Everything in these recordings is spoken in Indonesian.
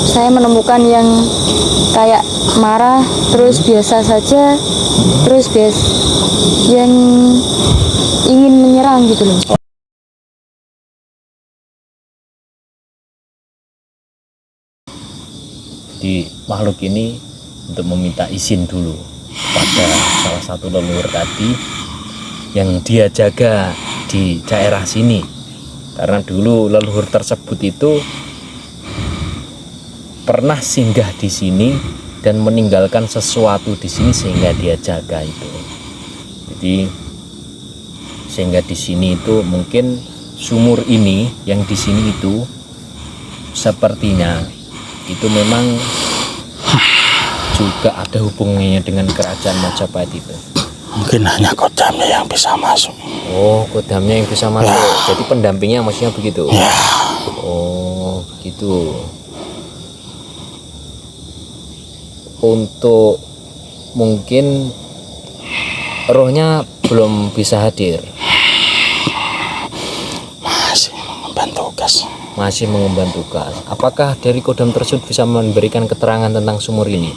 saya menemukan yang kayak marah, terus biasa saja, terus yang ingin menyerang gitu loh. Di makhluk ini untuk meminta izin dulu pada salah satu leluhur tadi yang dia jaga di daerah sini, karena dulu leluhur tersebut itu pernah singgah di sini dan meninggalkan sesuatu di sini sehingga dia jaga itu. Jadi sehingga di sini itu mungkin sumur ini yang di sini itu sepertinya itu memang juga ada hubungannya dengan kerajaan Majapahit itu. Mungkin hanya kodamnya yang bisa masuk. Oh, kodamnya yang bisa masuk. Ya. Jadi pendampingnya maksudnya begitu. Ya. Oh, gitu. Untuk mungkin rohnya belum bisa hadir. Masih mengemban tugas. Masih mengemban tugas. Apakah dari kodam tersebut bisa memberikan keterangan tentang sumur ini?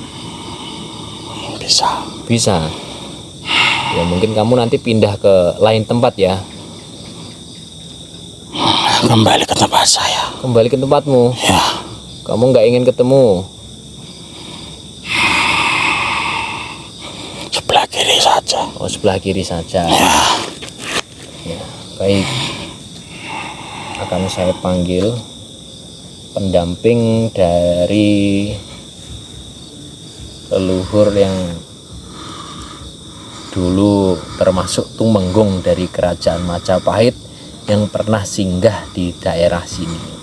Bisa. Ya mungkin kamu nanti pindah ke lain tempat ya. Kembali ke tempat saya. Kembali ke tempatmu. Ya. Kamu nggak ingin ketemu? Sebelah kiri saja. Oh, sebelah kiri saja. Ya, baik. Akan saya panggil pendamping dari leluhur yang dulu termasuk tumenggung dari kerajaan Majapahit yang pernah singgah di daerah sini.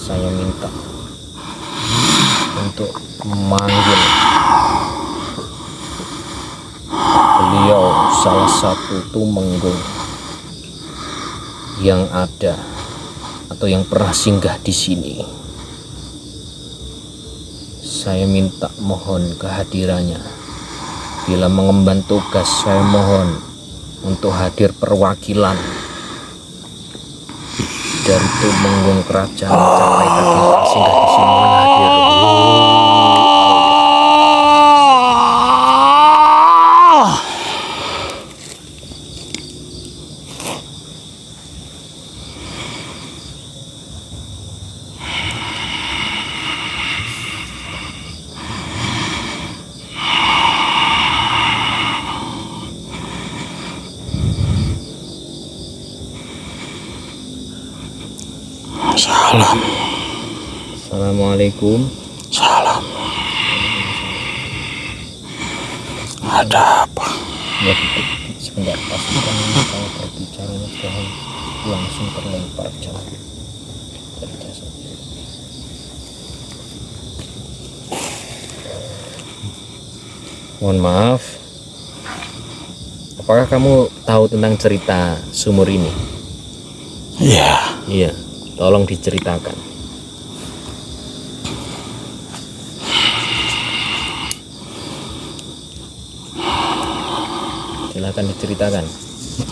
Saya minta untuk memanggil beliau, salah satu tumenggung yang ada atau yang pernah singgah di sini. Saya minta mohon kehadirannya. Bila mengemban tugas, saya mohon untuk hadir perwakilan dari tumenggung kerajaan Majapahit yang singgah di sini. Hadir. Salam. Assalamualaikum. Salam. Ada apa? Ya, sebentar, pastikan kalau berbicara jangan langsung terlempar jauh dari jasad. Mohon maaf, apakah kamu tahu tentang cerita sumur ini? Iya. Iya, tolong diceritakan. Silakan diceritakan.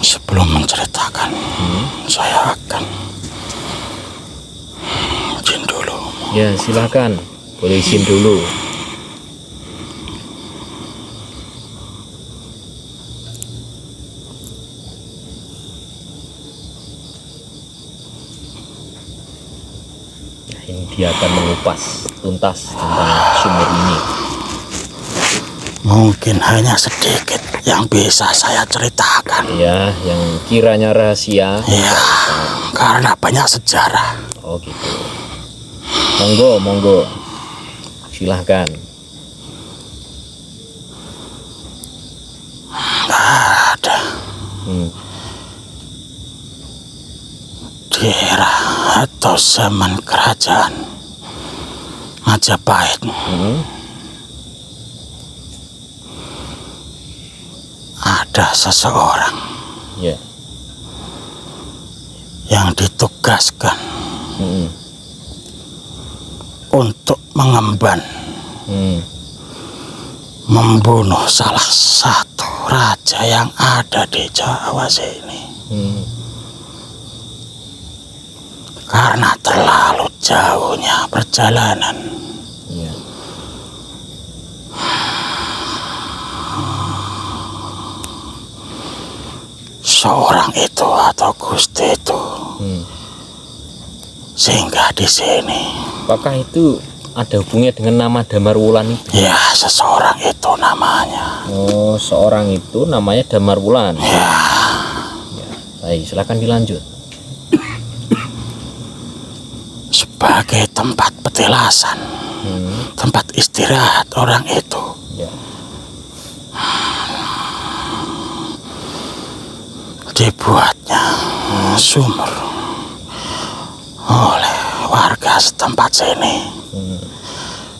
Sebelum menceritakan, saya akan izin dulu. Ya, silakan. Boleh izin dulu. Nah, ini dia akan mengupas tuntas tentang sumur ini. Mungkin hanya sedikit yang bisa saya ceritakan. Ya, yang kiranya rahasia. Ya, karena banyak sejarah. Oh gitu. Monggo, monggo. Silahkan. Ada di era atau zaman kerajaan Majapahit. Ada seseorang Ya. yang ditugaskan untuk mengemban membunuh salah satu raja yang ada di Jawa sini. Karena terlalu jauhnya perjalanan. Iya. Seorang itu atau Gusti itu singgah di sini. Apakah itu ada hubungannya dengan nama Damarwulan itu? Ya, seseorang itu namanya. Oh, seorang itu namanya Damarwulan. Ya, Baik, silakan dilanjut. sebagai tempat petilasan, tempat istirahat orang itu. Ya. Dibuatnya sumur oleh warga setempat sini.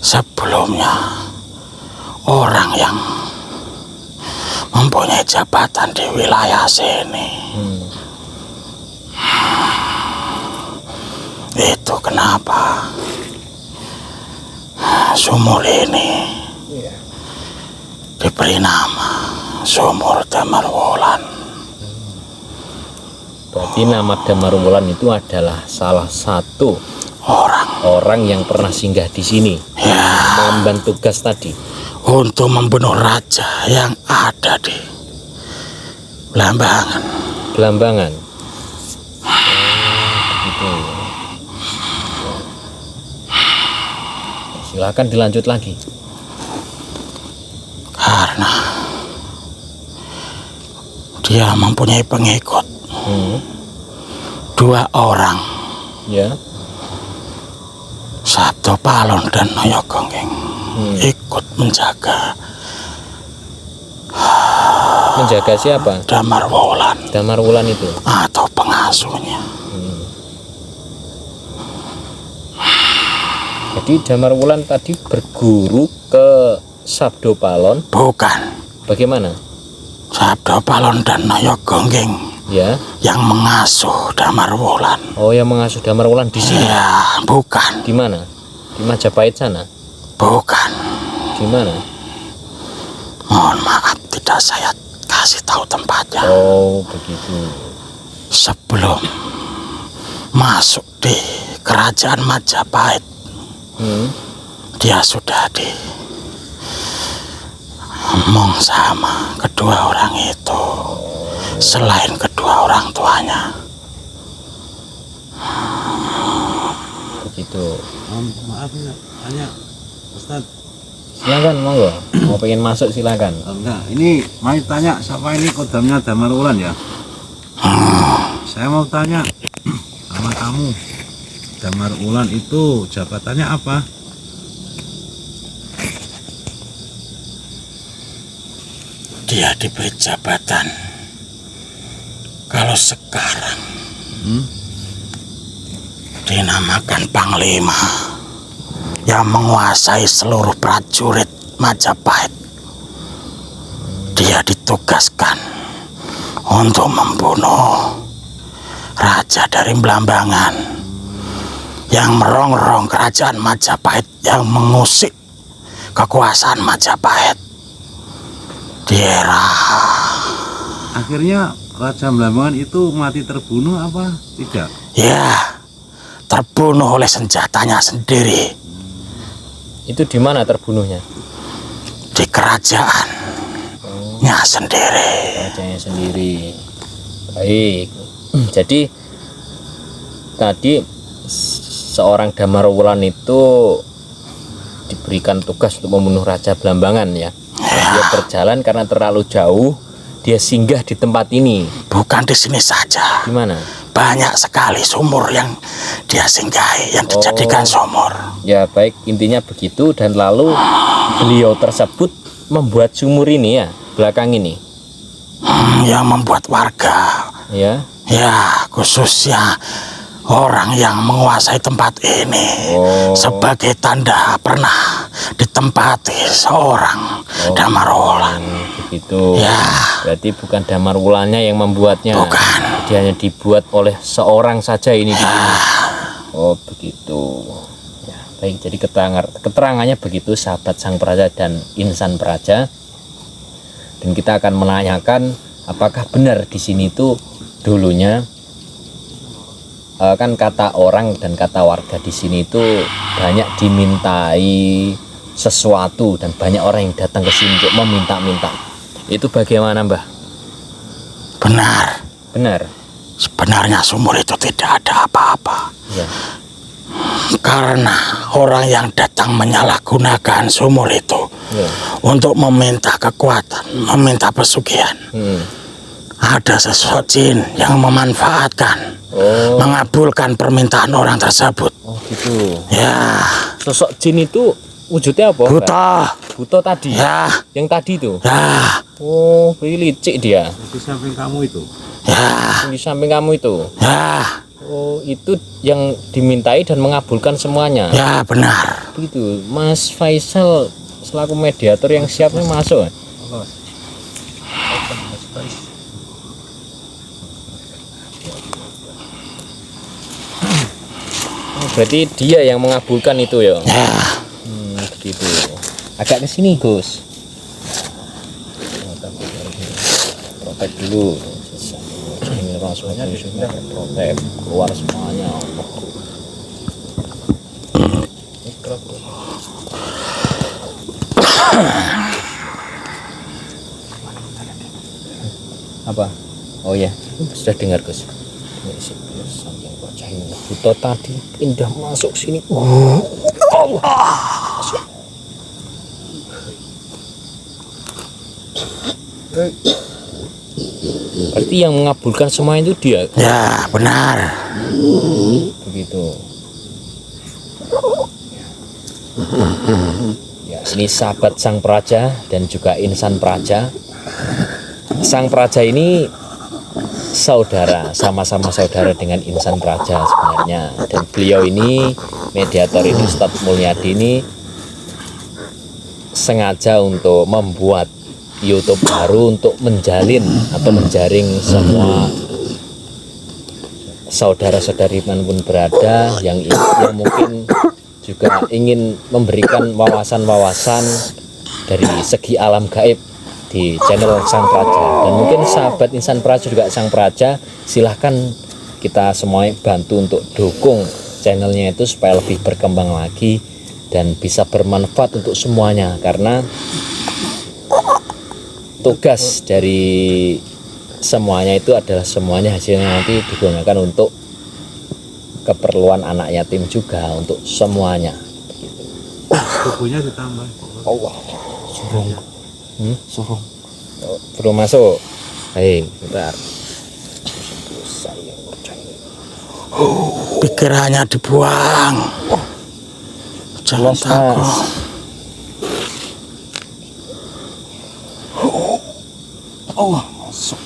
Sebelumnya orang yang mempunyai jabatan di wilayah sini itu kenapa sumur ini diberi nama Sumur Damarwulan. Berarti nama Damarwulan itu adalah salah satu orang yang pernah singgah di sini, Ya, mengemban tugas tadi. untuk membunuh raja yang ada di Blambangan. Belambangan. Begitu. Silakan dilanjut lagi. Karena dia mempunyai pengikut 2 orang, Ya. Sabdo Palon dan Noyogonggeng, ikut menjaga Menjaga siapa? Damarwulan Damarwulan itu. atau pengasuhnya. Jadi Damarwulan tadi berguru ke Sabdo Palon. Bukan Bagaimana? Sabdo Palon dan Noyogonggeng Ya. yang mengasuh Damarwulan. Oh, yang mengasuh Damarwulan di sini. Ya, bukan, Di mana? Di Majapahit sana. bukan. Di mana? Mohon maaf, tidak saya kasih tahu tempatnya. Oh, begitu. Sebelum masuk di kerajaan Majapahit, dia sudah diomong sama kedua orang itu, selain kedua orang tuanya. Begitu. Maaf ya, tanya Ustaz. Silakan, monggo. Mau pengen masuk silakan. Enggak, ini mau tanya siapa ini kodamnya Damarwulan ya? Saya mau tanya sama kamu, Damarwulan itu jabatannya apa? Dia diberi jabatan, kalau sekarang dinamakan Panglima, yang menguasai seluruh prajurit Majapahit. Dia ditugaskan untuk membunuh raja dari Blambangan yang merongrong kerajaan Majapahit, yang mengusik kekuasaan Majapahit di era. Akhirnya Raja Blambangan itu mati terbunuh apa tidak? Ya, terbunuh oleh senjatanya sendiri Itu di mana terbunuhnya? di kerajaannya sendiri. Rajanya sendiri. Baik. Jadi tadi seorang Damarwulan itu diberikan tugas untuk membunuh Raja Blambangan ya. Dia berjalan karena terlalu jauh, dia singgah di tempat ini. Bukan di sini saja, Di mana? banyak sekali sumur yang dia singgahi, yang dijadikan sumur. Ya baik, intinya begitu. Dan lalu beliau tersebut membuat sumur ini ya, belakang ini. Yang membuat warga, Ya. ya khususnya orang yang menguasai tempat ini, sebagai tanda pernah ditempati seorang Damarwulan. Begitu. Ya, Berarti bukan Damarwulannya yang membuatnya. Bukan. Dia hanya dibuat oleh seorang saja ini di sini. Oh begitu. Ya Baik, jadi keterangannya begitu sahabat Sang Praja dan insan praja. Dan kita akan menanyakan apakah benar di sini itu dulunya kan kata orang dan kata warga di sini itu banyak dimintai sesuatu dan banyak orang yang datang ke sini untuk meminta-minta. Itu bagaimana, Mbah? Benar. Benar. Sebenarnya sumur itu tidak ada apa-apa. Ya. Karena orang yang datang menyalahgunakan sumur itu Ya. untuk meminta kekuatan, meminta pesugihan. Ada sesuatu jin yang memanfaatkan, mengabulkan permintaan orang tersebut. Oh gitu. Ya. Sosok jin itu wujudnya apa? Buta. Buta tadi. Ya. Yang tadi itu. Ya. Oh, licik dia. Di samping kamu itu. Ya. Di samping kamu itu. Ya. Oh, itu yang dimintai dan mengabulkan semuanya. Ya, benar. Begitu. Mas Faisal selaku mediator yang siapnya masuk. Oh, berarti dia yang mengabulkan itu ya. Ya. Begitu. Agak ke sini, Gus. Protek dulu. Ini rasanya protek keluar semuanya. Apa? Oh ya, sudah dengar, Gus. Saking percaya buta tadi pindah masuk sini. Allah. Berarti yang mengabulkan semua itu dia. Ya, benar. Begitu. Ya, ini sahabat Sang Praja dan juga insan praja. Sang Praja ini saudara, sama-sama saudara dengan insan praja sebenarnya. Dan beliau ini mediator ini Ustadz Mulyadi ini sengaja untuk membuat YouTube baru untuk menjalin atau menjaring semua saudara-saudari manapun berada yang mungkin juga ingin memberikan wawasan-wawasan dari segi alam gaib di channel Sang Praja. Dan mungkin sahabat insan praja juga Sang Praja, silahkan kita semuanya bantu untuk dukung channelnya itu supaya lebih berkembang lagi dan bisa bermanfaat untuk semuanya, karena tugas dari semuanya itu adalah semuanya hasilnya nanti digunakan untuk keperluan anak yatim juga, untuk semuanya. Bukunya ditambah. Allah. Surung. Surung. Oh, belum masuk. Hei, bentar. Pikirannya dibuang. Jangan takut. Allah masuk.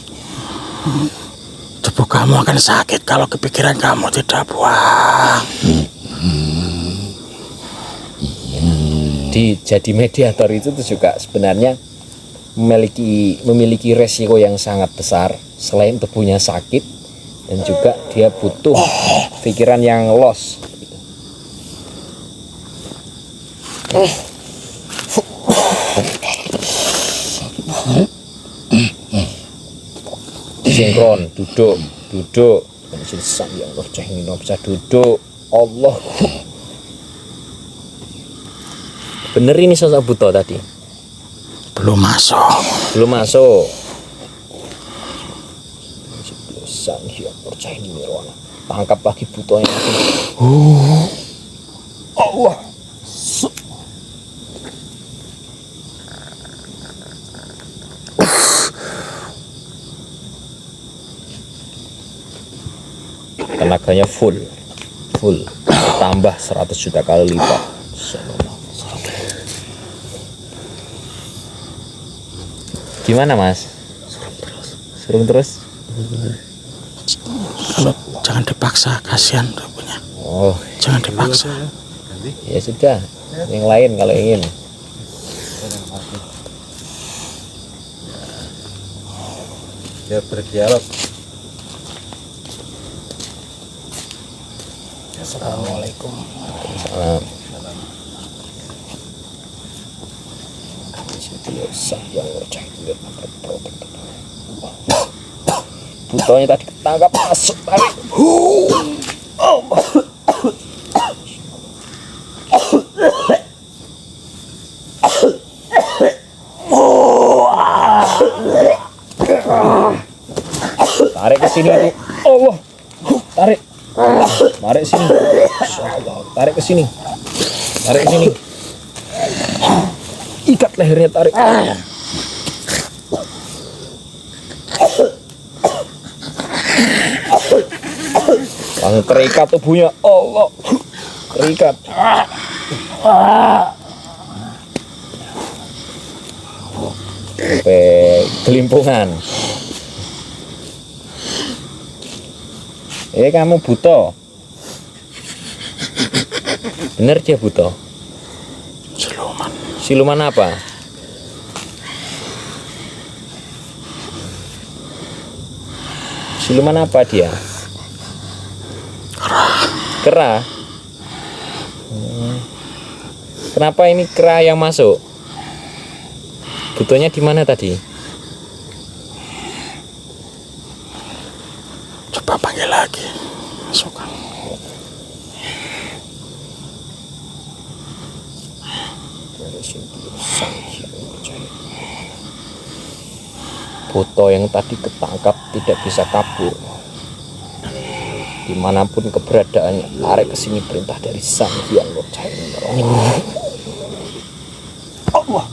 Tubuh kamu akan sakit kalau kepikiran kamu tidak buang. Jadi mediator itu tuh juga sebenarnya memiliki resiko yang sangat besar. Selain tubuhnya sakit dan juga dia butuh pikiran yang los. Sinkron, duduk. Yang bisa duduk. Allah. Bener ini sosok buta tadi. Belum masuk. Belum masuk. Yang percaya ini Nirwana. Tangkap lagi butanya. Allah. Tenaganya full tambah 100 juta kali lipat. Gimana, Mas? Suruh terus. Jangan dipaksa, kasihan tubuhnya. Oh, Jangan dipaksa. ya sudah. Yang lain kalau ingin. Dia berdialog. Assalamualaikum. Salam. Butonya tadi ketangkap, masuk tarik. Tarik ke sini itu. Allah. Tarik. Tarik sini. Insyaallah. Tarik ke sini. Tarik ke sini. Ikat lehernya, tarik. Langsung terikat tubuhnya. Allah. Terikat. Sampai kelimpungan. Kamu buta. Bener dia buta. Siluman. Siluman apa? Siluman apa dia? Kera. Kenapa ini kera yang masuk? Butonya di mana tadi? Coba panggil lagi. Masukkan. Buto yang tadi ketangkap tidak bisa kabur. Dimanapun keberadaannya, tarik ke sini, perintah dari Sang Hyang Lord Cahaya. Allah.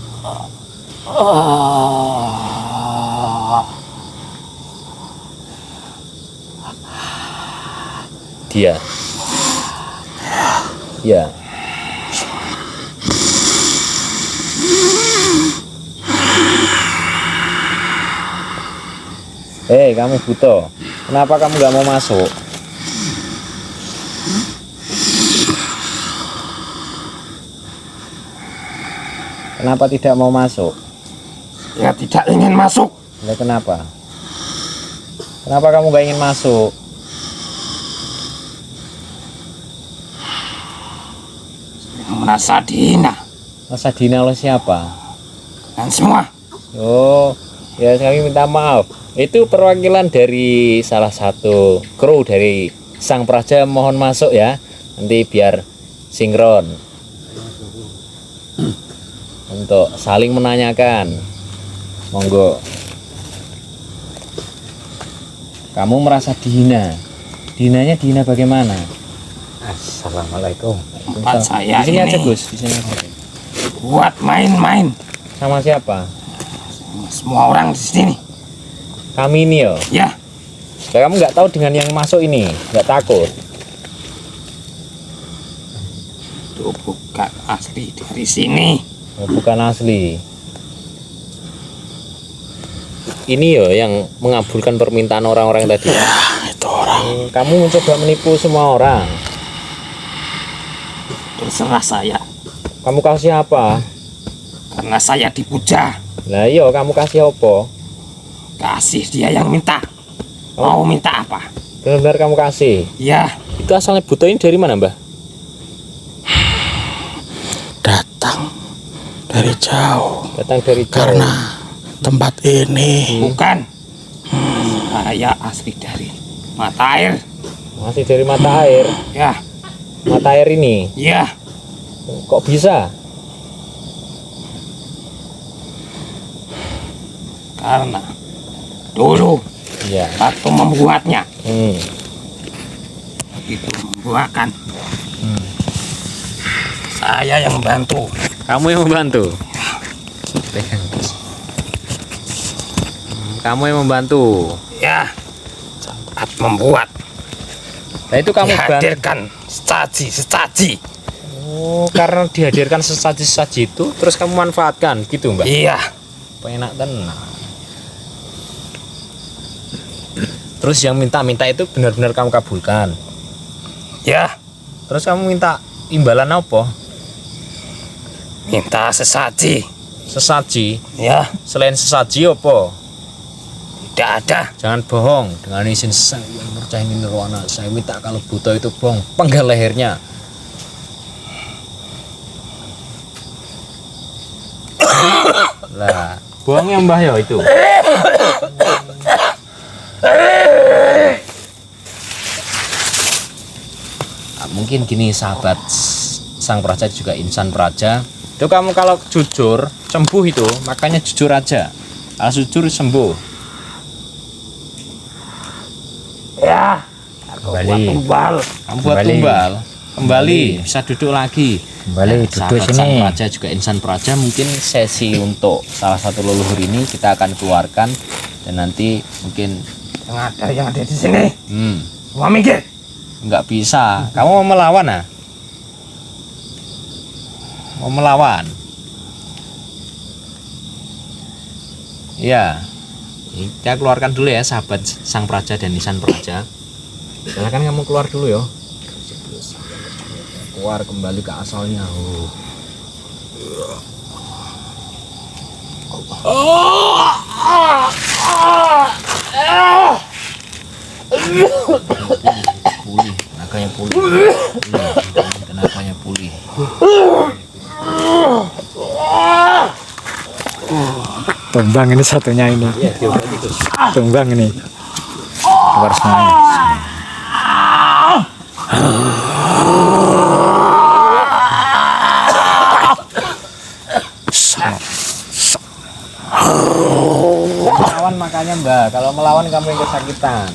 Dia. Ya. Kamu buta. Kenapa kamu nggak mau masuk? Kenapa tidak mau masuk? Ya tidak ingin masuk. Ya, kenapa? Kenapa kamu nggak ingin masuk? Merasa dihina. Masa dihina oleh siapa? Dan semua. Oh, ya kami minta maaf. Itu perwakilan dari salah satu kru dari Sang Praja, mohon masuk ya. Nanti biar sinkron. Untuk saling menanyakan. Monggo. Kamu merasa dihina. Dihinanya dihina bagaimana? Assalamualaikum. Tempat Di saya sini aja, ini Gus. Di sini aja. buat main-main. Sama siapa? Semua orang di sini. Kami ini ya. Ya, Kamu nggak tahu dengan yang masuk ini, nggak takut? itu bukan asli dari sini. Oh, bukan asli. Ini ya yang mengabulkan permintaan orang-orang tadi. Ya, itu orang. Kamu mencoba menipu semua orang. Terserah saya. Kamu kasih apa? Karena saya dipuja. Lah iya, kamu kasih apa? Kasih dia yang minta. Mau minta apa? Benar-benar kamu kasih. Ya, Itu asalnya buto ini dari mana, Mbah? datang dari jauh. Datang dari jauh. Karena tempat ini Hmm. bukan. Saya asli dari mata air. Masih dari mata air. Ya, Mata air ini. ya. Kok bisa? Karena dulu Iya. waktu membuatnya itu membuahkan. Saya yang membantu. Kamu yang membantu. Kamu yang membantu. Ya, saat membuat Nah itu kamu bantu. dihadirkan sesaji. Oh, karena dihadirkan sesaji-sesaji itu, terus kamu manfaatkan, gitu Mbak? Iya, Enak tenang. Terus yang minta-minta itu benar-benar kamu kabulkan. ya. Terus kamu minta imbalan apa? Minta sesaji. Sesaji. Ya, Selain sesaji apa? tidak ada. Jangan bohong. Dengan izin saya yang percaya nirwana, saya minta kalau buta itu bohong, penggal lehernya. Lah, buangnya Mbah ya itu. Nah, mungkin gini sahabat Sang Praja juga insan praja. Itu kamu kalau jujur sembuh itu, makanya jujur aja. Kalau jujur sembuh. Ya, Kembali. tumbal. Kamu buat tumbal. Kembali, bisa duduk lagi. Kembali duduk Sahabat Sang sini. Praja juga insan praja, mungkin sesi untuk salah satu leluhur ini kita akan keluarkan dan nanti mungkin Yang ada di sini. Semua minggir. nggak bisa. Kamu mau melawan ah? Mau melawan? Iya. Kita keluarkan dulu ya sahabat Sang Praja dan Insan Praja. Silakan kamu keluar dulu ya. Keluar kembali ke asalnya. Pulih, tenaganya pulih. Tenaganya pulih. Tumbang ini satunya ini. Iya, diobati Gus. Tumbang ini. Keluar semuanya. Melawan makanya Mbak, kalau melawan kamu yang kesakitan.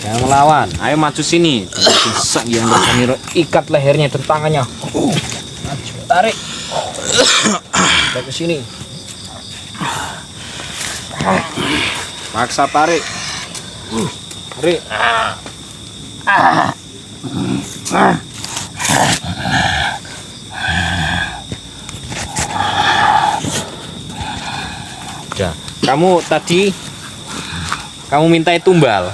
Jangan melawan, ayo maju sini. Bisa yang bersamiro, ikat lehernya dan tangannya. Maju, tarik. Kita ke sini. Paksa tarik. Tarik. Udah. Kamu tadi minta tumbal.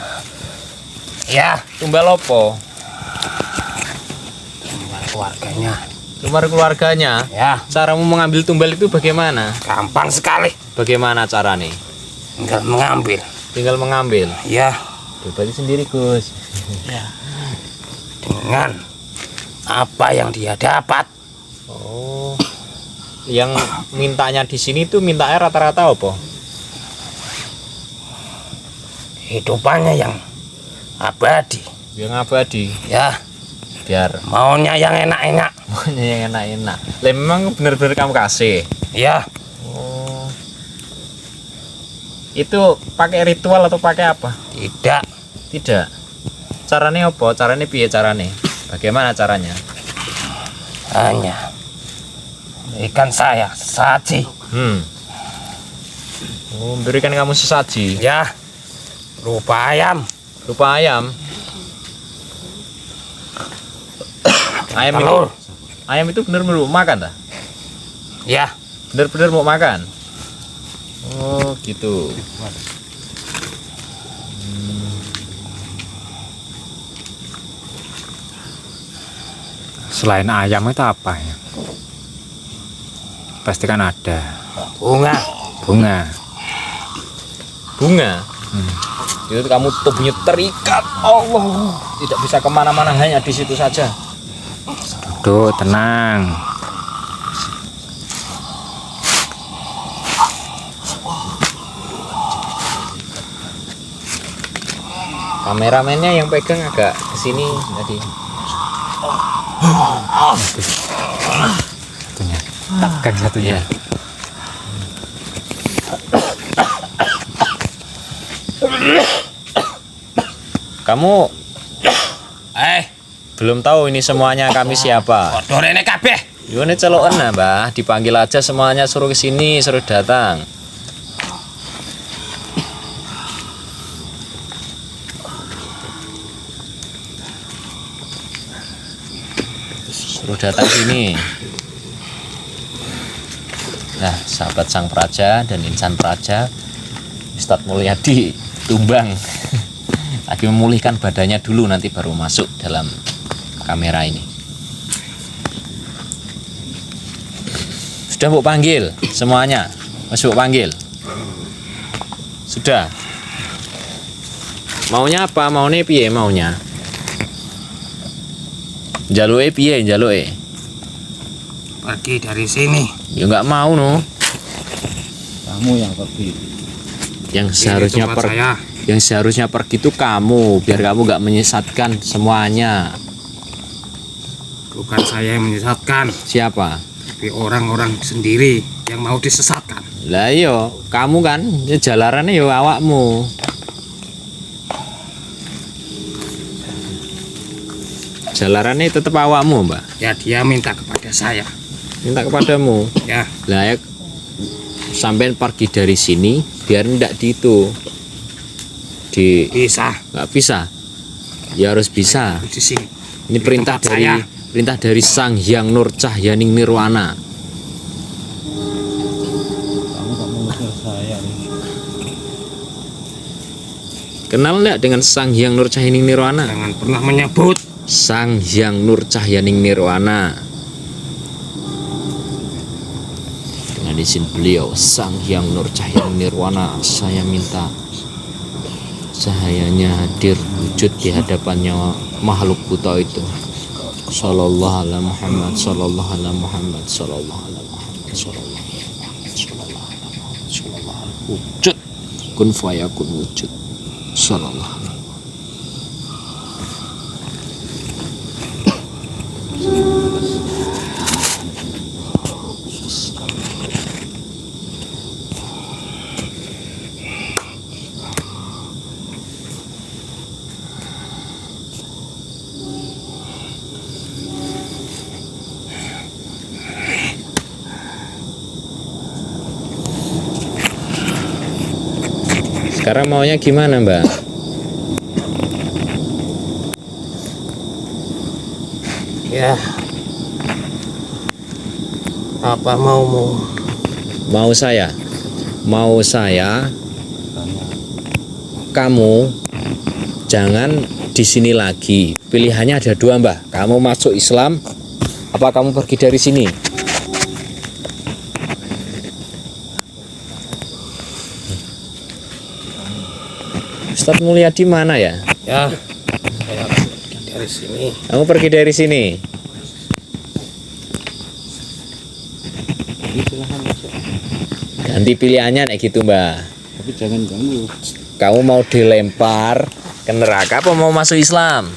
Ya, Tumbal opo? tumbal keluarganya. Tumbal keluarganya. Ya, Caramu mengambil tumbal itu bagaimana? gampang sekali. Bagaimana caranya? Tinggal mengambil. Tinggal mengambil. Ya, Berarti sendiri Gus. dengan apa yang dia dapat. Oh. Yang mintanya di sini tuh mintanya rata-rata apa? Hidupannya yang abadi. Yang abadi. Ya, Biar maunya yang enak-enak. maunya yang enak-enak. Lah memang benar-benar kamu kasih. Ya, Oh. Itu pakai ritual atau pakai apa? tidak. Tidak. Caranya apa? Caranya piye caranya? Bagaimana caranya? Hanya berikan saya saji. Oh, berikan kamu sesaji. Ya, rupa ayam. Rupa ayam. Ayam itu, Telur. ayam itu benar-benar mau makan tak? Ya, Benar-benar mau makan. Oh, gitu. Selain ayam itu apa ya? Pasti kan ada bunga. bunga. Bunga. Itu kamu tubuhnya terikat. Allah, tidak bisa kemana-mana, hanya di situ saja. Duduk tenang. Kameramennya yang pegang agak kesini tadi. Satunya. Tegang satunya. Iya. Kamu belum tahu ini semuanya kami siapa. Padha rene kabeh. Yo ini celokan nah, Mbah, dipanggil aja semuanya, suruh ke sini, suruh datang. Suruh datang sini. Nah, sahabat Sang Praja dan Insan Praja, Ustadz Mulyadi tumbang. Lagi memulihkan badannya dulu, nanti baru masuk dalam kamera ini. Sudah mau panggil semuanya, masuk panggil. Sudah. Maunya apa? Maunya piye maunya? Jaluke piye jaluke? pergi dari sini. Ya nggak mau no. Kamu yang pergi. Yang Ini seharusnya tempat saya. yang seharusnya pergi itu kamu, biar kamu nggak menyesatkan semuanya. Bukan saya yang menyesatkan, Siapa? tapi orang-orang sendiri yang mau disesatkan. Lah yo, kamu kan ya jalarannya yo awakmu. Jalarannya tetap awakmu, Mbak. Ya dia minta kepada saya. Minta kepadamu. Ya, Lah ya sampean pergi dari sini biar ndak di itu. bisa Nggak bisa. Ya harus bisa. di sini. Ini perintah tempat dari saya. perintah dari Sang Hyang Nur Cahyaning Nirwana. Kamu kok mengusir saya nih? Kenal nggak dengan Sang Hyang Nur Cahyaning Nirwana? Jangan pernah menyebut. Sang Hyang Nur Cahyaning Nirwana. Dengan izin beliau, Sang Hyang Nur Cahyaning Nirwana, saya minta cahayanya hadir wujud di hadapannya makhluk buta itu. Sallallahu ala Muhammad, sallallahu ala Muhammad, sallallahu ala Muhammad, sallallahu ala Muhammad, sallallahu ala Muhammad, sallallahu ala wujud kun fayakun wujud. Sallallahu ala Sekarang maunya gimana, Mbak? Ya. Apa maumu? Mau saya kamu jangan di sini lagi. Pilihannya ada dua, Mbak. Kamu masuk Islam apa kamu pergi dari sini? Ustadz Mulyadi mana ya? Ya, saya pergi dari sini. Kamu pergi dari sini. Ganti pilihannya kayak gitu, Mbak. Tapi jangan ganggu. Kamu mau dilempar ke neraka apa mau masuk Islam?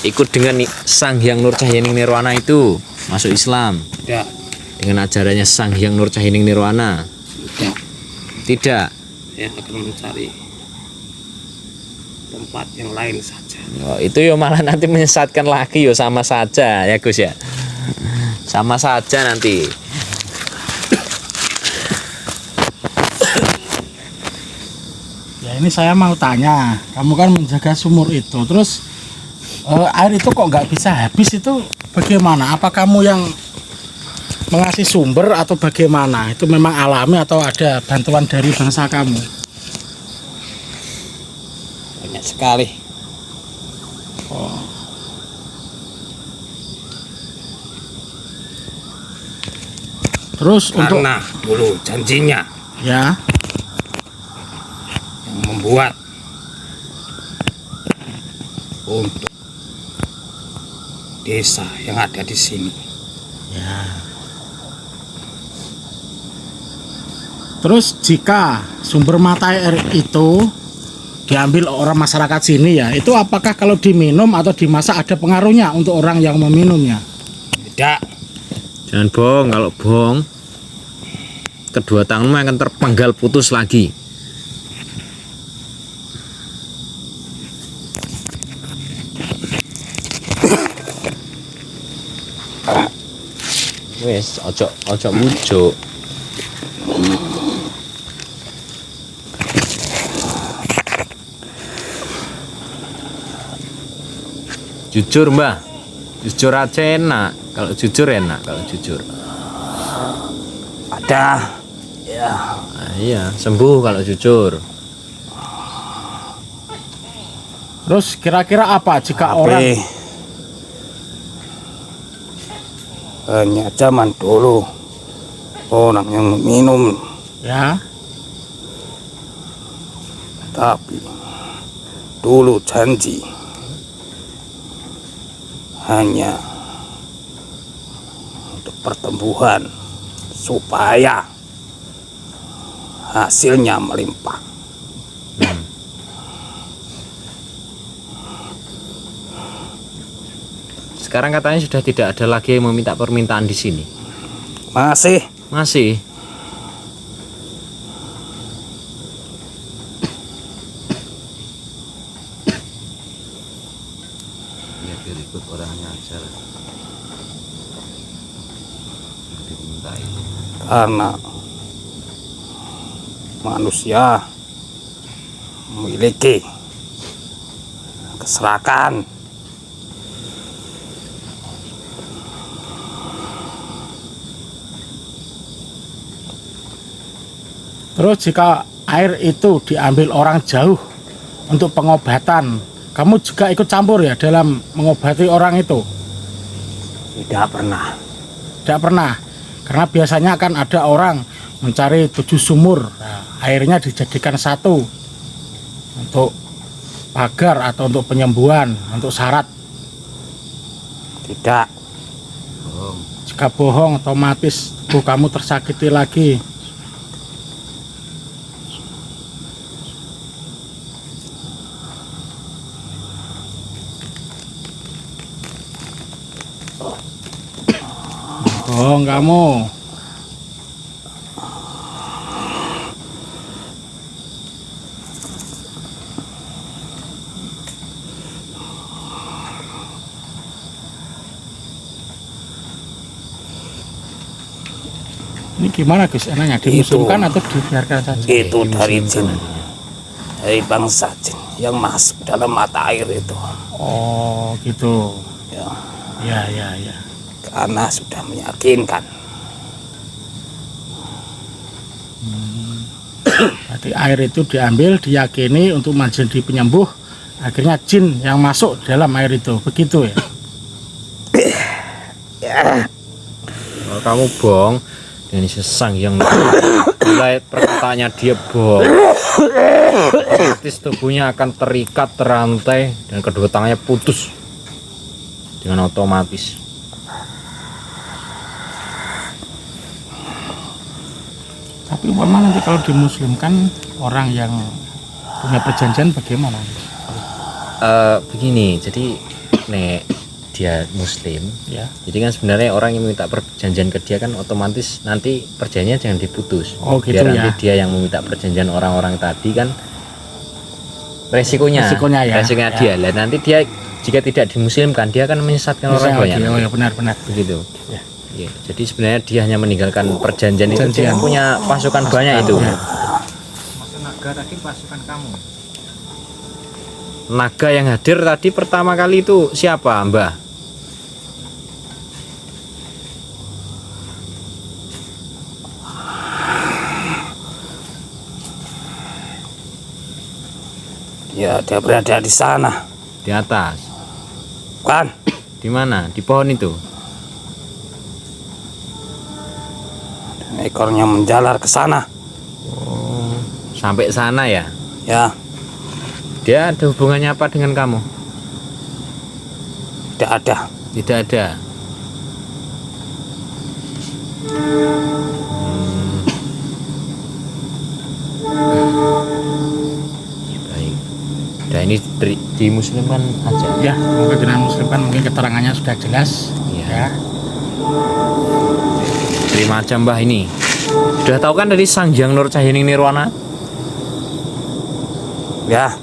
Ikut dengan Sang Hyang Nur Cahyaning Nirwana itu, masuk Islam Tidak, dengan ajarannya Sang Hyang Nur Cahyaning Nirwana. tidak. Tidak. Saya akan mencari tempat yang lain saja. Oh, itu yo malah nanti menyesatkan lagi yo, sama saja ya Gus ya. Sama saja nanti. Ya ini saya mau tanya, kamu kan menjaga sumur itu, terus air itu kok nggak bisa habis itu bagaimana? Apa kamu yang mengasih sumber atau bagaimana? Itu memang alami atau ada bantuan dari bangsa kamu? Banyak sekali. Oh. Terus Karena dulu janjinya ya yang membuat untuk desa yang ada di sini. terus jika sumber mata air itu diambil orang masyarakat sini ya, itu apakah kalau diminum atau dimasak ada pengaruhnya untuk orang yang meminumnya? Tidak, Jangan bohong, kalau bohong kedua tanganmu akan terpenggal putus lagi. Wes, ojo mujuk. Jujur, Mbah. Jujur aja enak. Kalau jujur enak, kalau jujur. ada Nah, iya, sembuh kalau jujur. Terus kira-kira apa jika orang tapi hanya zaman dulu orang yang minum, ya tapi dulu janji hanya untuk pertumbuhan supaya hasilnya melimpah. Sekarang katanya sudah tidak ada lagi yang meminta permintaan di sini. Masih Masih. Ya biar ikut orangnya aja lah. Yang diminta itu. karena manusia memiliki keserakan. Terus jika air itu diambil orang jauh untuk pengobatan, kamu juga ikut campur ya dalam mengobati orang itu? Tidak pernah. Tidak pernah. Karena biasanya akan ada orang mencari 7 sumur. Nah, airnya dijadikan satu untuk pagar atau untuk penyembuhan, untuk syarat. Tidak. Jika bohong, otomatis tubuh kamu tersakiti lagi. Bohong kamu. Ini gimana Gus enaknya, dimusuhkan atau dibiarkan saja? Itu dari jin, dari bangsa jin yang masuk dalam mata air itu. Oh gitu. Ya, Ya. karena sudah meyakinkan. Berarti air itu diambil, diyakini untuk menjadi penyembuh. Akhirnya jin yang masuk dalam air itu, begitu ya? Kalau kamu bohong, dan sesang yang mulai perkataannya dia bohong, otomatis tubuhnya akan terikat, terantai, dan kedua tangannya putus dengan otomatis. Tapi umpama nanti kalau dimuslimkan orang yang punya perjanjian bagaimana? Begini, jadi nek dia muslim, Ya. jadi kan sebenarnya orang yang meminta perjanjian ke dia kan otomatis nanti perjanjiannya jangan diputus. Oh, gitu biar ya. nanti dia yang meminta perjanjian orang-orang tadi kan resikonya Ya. dia lah, nanti dia jika tidak dimuslimkan dia akan menyesatkan orang banyak. Oh ya, benar-benar. Begitu Ya. ya, jadi sebenarnya dia hanya meninggalkan perjanjian itu, dia Perjanjian. punya pasukan banyak itu. Ya. Naga tadi pasukan kamu. Naga yang hadir tadi pertama kali itu siapa, Mbah? Ya, dia berada di sana. Di atas. Kan? Di mana? Di pohon itu. Dan ekornya menjalar ke sana. Sampai sana ya. Ya, Dia ada hubungannya apa dengan kamu? tidak ada. Tidak ada. Ya, baik. Nah ini dimuslimkan aja. Ya, semoga dengan muslimkan mungkin keterangannya sudah jelas. Iya. Ya. Terima aja Mbah ini. Sudah tahu kan dari Sang Hyang Nur Cahyaning Nirwana? Ya,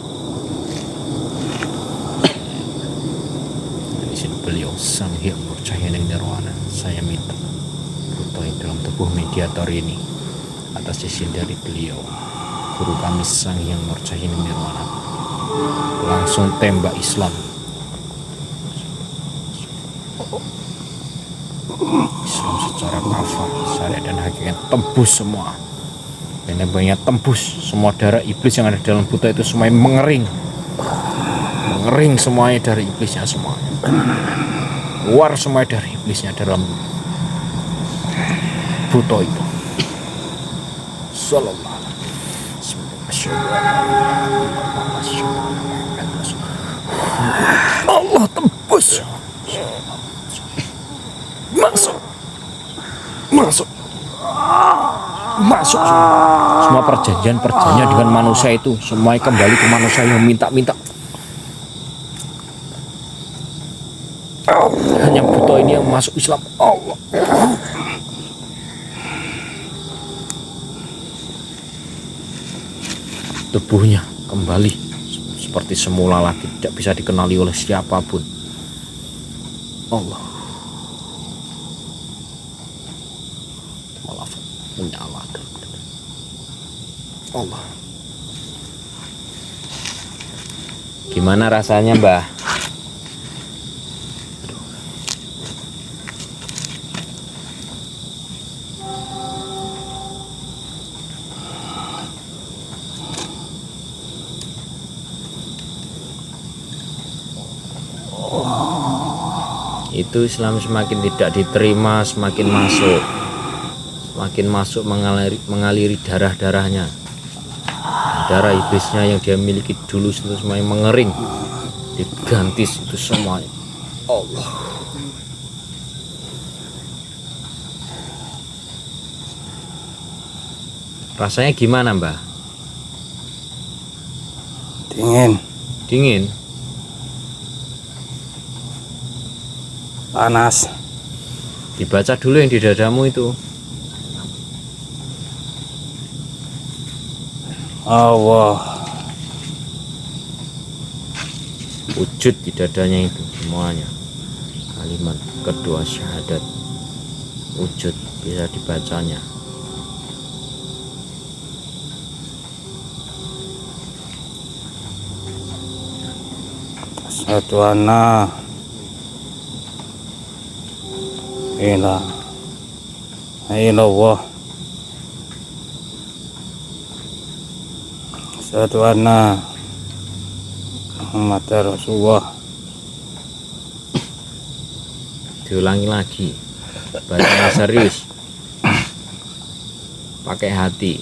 Dari sini beliau Sang Hyang Nur Cahyaning Nirwana. Saya minta foto dalam tubuh mediator ini atas izin dari beliau, guru kami Sang Hyang Nur Cahyaning Nirwana. Langsung tembak Islam. Islam secara kafah, syariat dan hakikat tembus semua. Dan yang banyak tembus semua darah iblis yang ada dalam buta itu semuanya mengering. Mengering semuanya dari iblisnya semuanya. Keluar semuanya dari iblisnya dalam buta itu. Sallallahu alaihi wasallam. Allah tembus. Masuk. Masuk. Masuk semua. Semua perjanjian dengan manusia itu semuanya kembali ke manusia yang minta-minta. Hanya buta ini yang masuk Islam. Allah. Tubuhnya kembali seperti semula lagi, tidak bisa dikenali oleh siapapun. Allah. Maaf, menyala. Allah. Gimana rasanya, Mbah? Itu Islam semakin tidak diterima, semakin masuk mengaliri darah-darahnya, darah iblisnya yang dia miliki dulu itu semuanya mengering, diganti itu semuanya. Allah. Rasanya gimana, Mbah? Dingin. Panas. Dibaca dulu yang di dadamu itu. Allah. Wujud di dadanya itu semuanya. Kalimat kedua syahadat. Wujud bisa dibacanya. Asyhadu anna ilaha illallah. Asyhadu anna Muhammadar Rasulullah. Diulangi lagi. Bacanya serius. Pakai hati.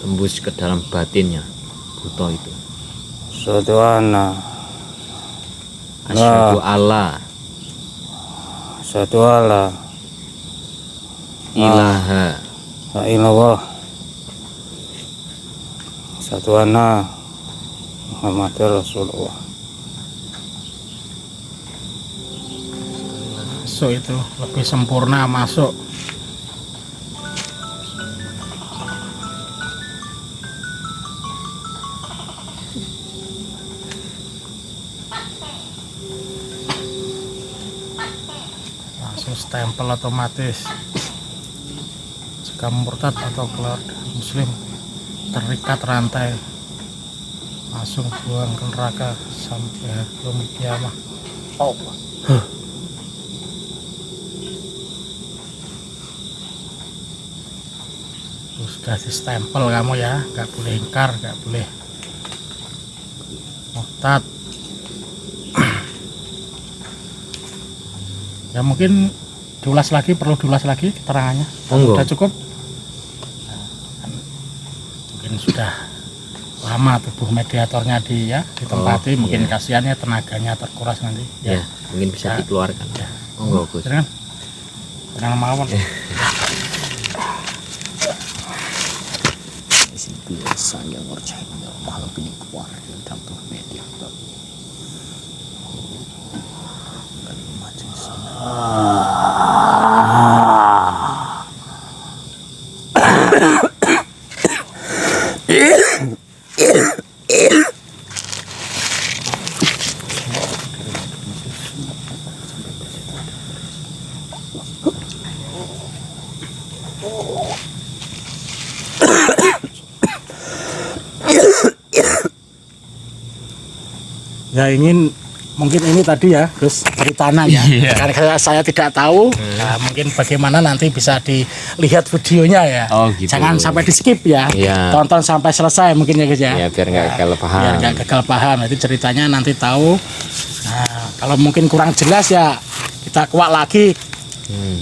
Tembus ke dalam batinnya. Buta itu. Asyhadu anna. Asyhadu alla Asyhadu alla ilaha illallah. Asyhadu anna Muhammadar Rasulullah. Masuk itu lebih sempurna masuk. Langsung stempel otomatis. Jika murtad atau keluarga muslim terikat rantai, langsung buang ke neraka sampai hari kiamat. Allah. Sudah di stempel kamu ya, nggak boleh ingkar, nggak boleh murtad. Ya mungkin diulas lagi, perlu diulas lagi keterangannya. Monggo. Sudah cukup. Nah, kan mungkin sudah lama tubuh mediatornya ditempati, mungkin iya. kasihannya tenaganya terkuras nanti. Ya, mungkin bisa Ya. dikeluarkan. Ya. Monggo, Gus. Jangan. Jangan mawon. Biasa yang ngerjain makhluk ini keluar dari dalam tubuh media. Ya ingin mungkin ini tadi ya Gus ceritanya ya. Karena saya tidak tahu, nah, mungkin bagaimana nanti bisa dilihat videonya ya. Oh, gitu. Jangan sampai di skip ya. Iya. Tonton sampai selesai mungkin ya Gus ya. Ya, biar nggak gagal paham. Biar nggak gagal paham. Nanti ceritanya nanti tahu. Nah, kalau mungkin kurang jelas ya kita kuak lagi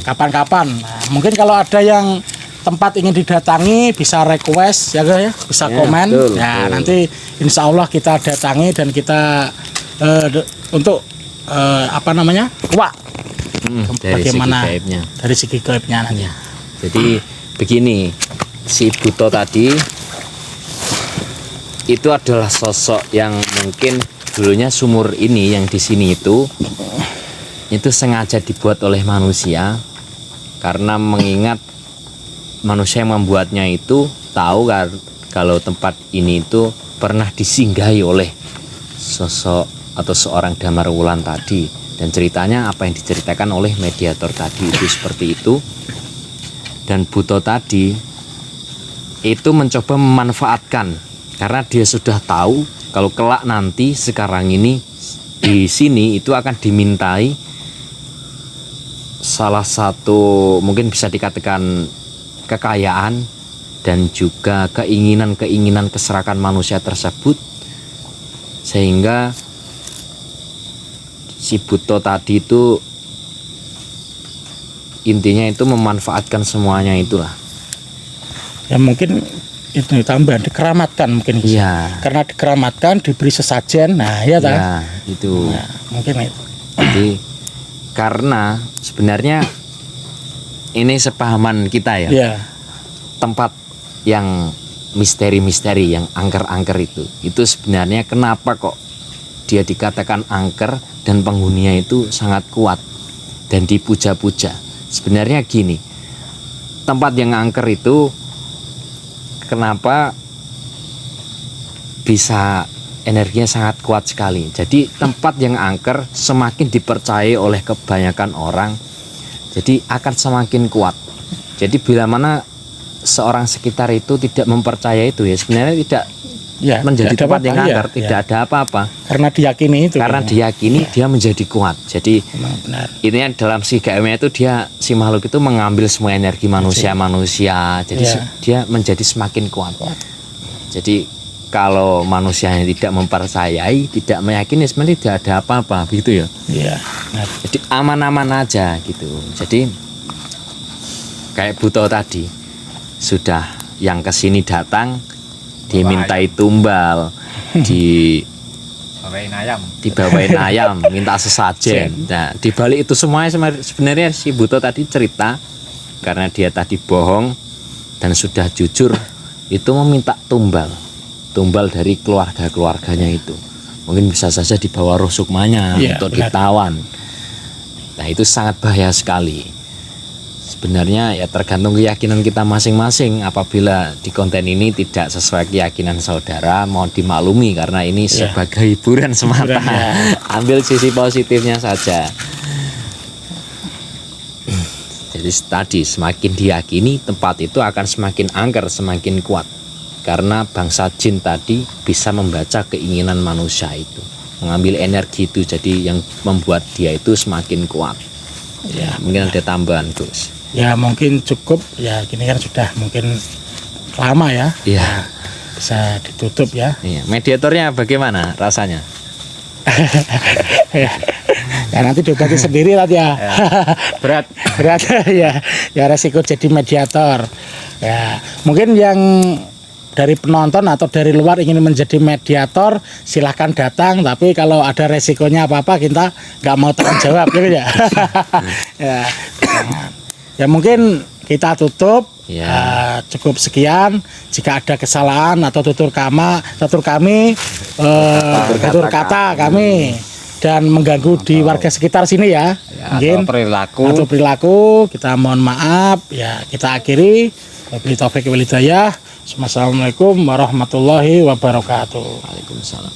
kapan-kapan. Nah, mungkin kalau ada yang tempat ingin didatangi bisa request ya Gus ya, bisa Ya, komen. betul, Ya betul. nanti insya Allah kita datangi dan kita untuk apa namanya kuak Dari bagaimana segi gaibnya. dari segi gaibnya nanti. Jadi begini, si Buto tadi itu adalah sosok yang mungkin dulunya sumur ini yang di sini itu sengaja dibuat oleh manusia karena mengingat manusia yang membuatnya itu tahu kalau tempat ini itu pernah disinggahi oleh sosok atau seorang Damar Wulan tadi, dan ceritanya apa yang diceritakan oleh mediator tadi itu seperti itu. Dan Buto tadi itu mencoba memanfaatkan karena dia sudah tahu kalau kelak nanti sekarang ini di sini itu akan dimintai salah satu mungkin bisa dikatakan kekayaan dan juga keinginan keserakan manusia tersebut, sehingga si Buto tadi itu intinya itu memanfaatkan semuanya itulah. Ya mungkin itu tambahan dikeramatkan mungkin. Iya. Karena dikeramatkan diberi sesajen. Nah, ya tak? Ya, itu. Nah, mungkin itu. Jadi karena sebenarnya ini sepahaman kita ya. Ya. Tempat yang misteri-misteri, yang angker-angker itu sebenarnya kenapa kok dia dikatakan angker dan penghuninya itu sangat kuat dan dipuja-puja. Sebenarnya gini, tempat yang angker itu kenapa bisa energinya sangat kuat sekali. Jadi tempat yang angker semakin dipercayai oleh kebanyakan orang, jadi akan semakin kuat. Jadi bila mana seorang sekitar itu tidak mempercayai itu, ya sebenarnya tidak menjadi tempat yang angker, tidak ada apa-apa. Karena diyakini itu. Karena diyakini dia menjadi kuat. Jadi benar. intinya dalam si gaemnya itu si makhluk itu mengambil semua energi manusia. Jadi dia menjadi semakin kuat. Jadi kalau manusianya tidak mempercayai, tidak meyakini, sebenarnya tidak ada apa-apa, begitu ya. Iya. Jadi aman-aman aja gitu. Jadi kayak Buto tadi sudah yang kesini datang dimintai tumbal, dibawain ayam, minta sesajen. Nah, di balik itu semuanya sebenarnya si Buto tadi cerita karena dia tadi bohong dan sudah jujur itu meminta tumbal dari keluarganya itu. Mungkin bisa saja dibawa roh sukmanya untuk ditawan. Nah, itu sangat bahaya sekali. Sebenarnya ya tergantung keyakinan kita masing-masing. Apabila di konten ini tidak sesuai keyakinan saudara, mohon dimaklumi karena ini sebagai hiburan semata. Ambil sisi positifnya saja. Jadi tadi semakin diyakini tempat itu akan semakin angker, semakin kuat. Karena bangsa jin tadi bisa membaca keinginan manusia itu, mengambil energi itu, jadi yang membuat dia itu semakin kuat. Ya, mungkin ada tambahan, Gus. Ya mungkin cukup ya, gini kan sudah mungkin lama ya. Iya. Bisa ditutup ya. Iya. Mediatornya bagaimana rasanya? Ya nanti diobati sendiri lah ya. Berat ya. Ya resiko jadi mediator. Ya mungkin yang dari penonton atau dari luar ingin menjadi mediator silahkan datang, tapi kalau ada resikonya apa-apa kita nggak mau tanggung jawab ya. Ya mungkin kita tutup. Cukup sekian. Jika ada kesalahan atau tutur kata kami dan mengganggu di warga sekitar sini ya, mungkin atau perilaku kita mohon maaf ya. Kita akhiri. Wabillahi taufiq wal hidayah. Assalamualaikum warahmatullahi wabarakatuh. Waalaikumsalam.